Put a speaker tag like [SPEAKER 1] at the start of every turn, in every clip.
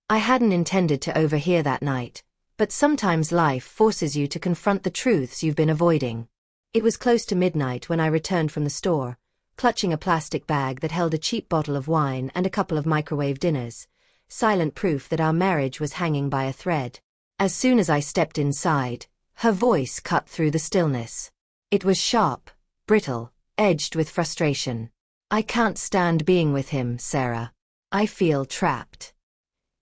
[SPEAKER 1] I hadn't intended to overhear that night, but sometimes life forces you to confront the truths you've been avoiding. It was close to midnight when I returned from the store, clutching a plastic bag that held a cheap bottle of wine and a couple of microwave dinners, silent proof that our marriage was hanging by a thread. As soon as I stepped inside, her voice cut through the stillness. It was sharp, brittle, edged with frustration. "I can't stand being with him, Sarah. I feel trapped.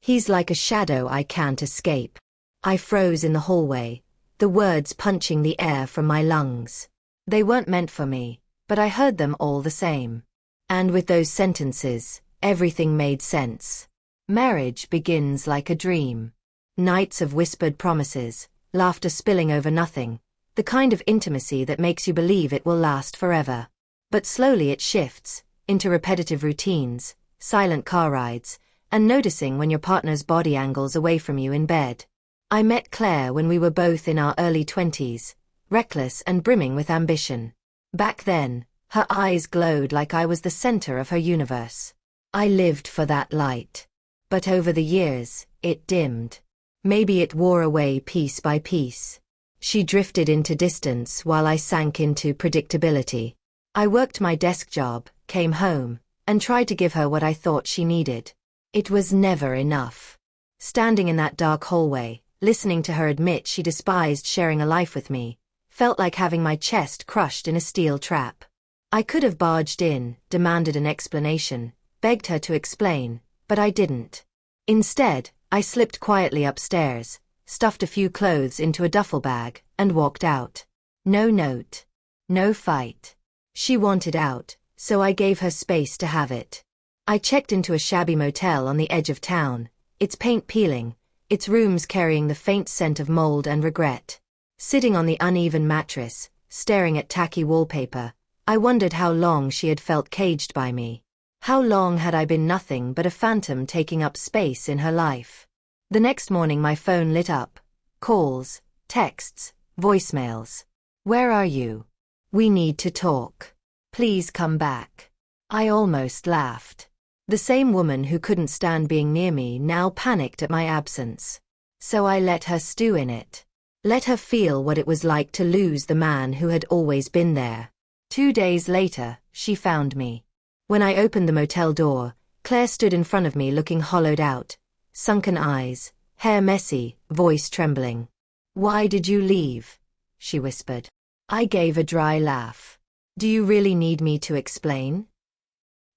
[SPEAKER 1] He's like a shadow I can't escape." I froze in the hallway, the words punching the air from my lungs. They weren't meant for me, but I heard them all the same. And with those sentences, everything made sense. Marriage begins like a dream. Nights of whispered promises, laughter spilling over nothing, the kind of intimacy that makes you believe it will last forever. But slowly it shifts, into repetitive routines, silent car rides, and noticing when your partner's body angles away from you in bed. I met Claire when we were both in our early 20s, reckless and brimming with ambition. Back then, her eyes glowed like I was the center of her universe. I lived for that light. But over the years, it dimmed. Maybe it wore away piece by piece. She drifted into distance while I sank into predictability. I worked my desk job, came home, and tried to give her what I thought she needed. It was never enough. Standing in that dark hallway, listening to her admit she despised sharing a life with me, felt like having my chest crushed in a steel trap. I could have barged in, demanded an explanation, begged her to explain, but I didn't. Instead, I slipped quietly upstairs, stuffed a few clothes into a duffel bag, and walked out. No note. No fight. She wanted out, so I gave her space to have it. I checked into a shabby motel on the edge of town, its paint peeling, its rooms carrying the faint scent of mold and regret. Sitting on the uneven mattress, staring at tacky wallpaper, I wondered how long she had felt caged by me. How long had I been nothing but a phantom taking up space in her life? The next morning my phone lit up. Calls, texts, voicemails. "Where are you? We need to talk. Please come back." I almost laughed. The same woman who couldn't stand being near me now panicked at my absence. So I let her stew in it. Let her feel what it was like to lose the man who had always been there. 2 days later, she found me. When I opened the motel door, Claire stood in front of me looking hollowed out, sunken eyes, hair messy, voice trembling. "Why did you leave?" she whispered. I gave a dry laugh. "Do you really need me to explain?"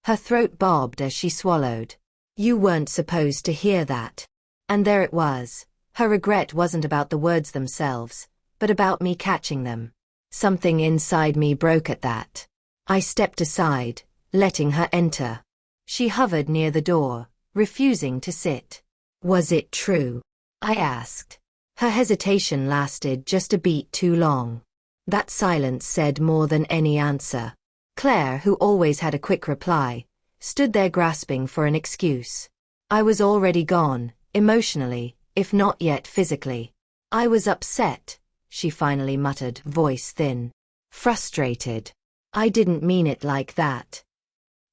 [SPEAKER 1] Her throat bobbed as she swallowed. "You weren't supposed to hear that." And there it was. Her regret wasn't about the words themselves, but about me catching them. Something inside me broke at that. I stepped aside, letting her enter. She hovered near the door, refusing to sit. "Was it true?" I asked. Her hesitation lasted just a beat too long. That silence said more than any answer. Claire, who always had a quick reply, stood there grasping for an excuse. I was already gone, emotionally, if not yet physically. "I was upset," she finally muttered, voice thin. "Frustrated. I didn't mean it like that."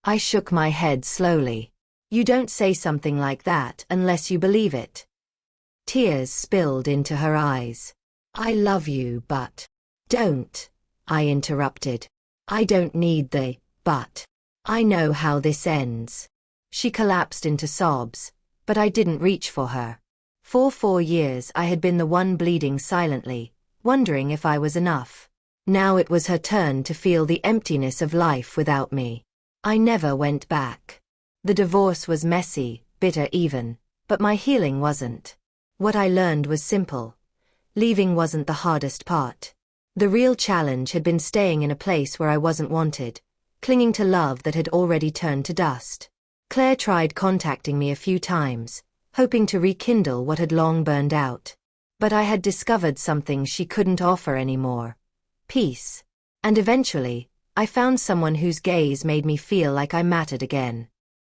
[SPEAKER 1] I shook my head slowly. "You don't say something like that unless you believe it." Tears spilled into her eyes. "I love you, but..." "Don't," I interrupted. "I don't need the but. I know how this ends." She collapsed into sobs, but I didn't reach for her. For 4 years I had been the one bleeding silently, wondering if I was enough. Now it was her turn to feel the emptiness of life without me. I never went back. The divorce was messy, bitter even, but my healing wasn't. What I learned was simple. Leaving wasn't the hardest part. The real challenge had been staying in a place where I wasn't wanted, clinging to love that had already turned to dust. Claire tried contacting me a few times, hoping to rekindle what had long burned out. But I had discovered something she couldn't offer anymore. Peace. And eventually, I found someone whose gaze made me feel like I mattered again.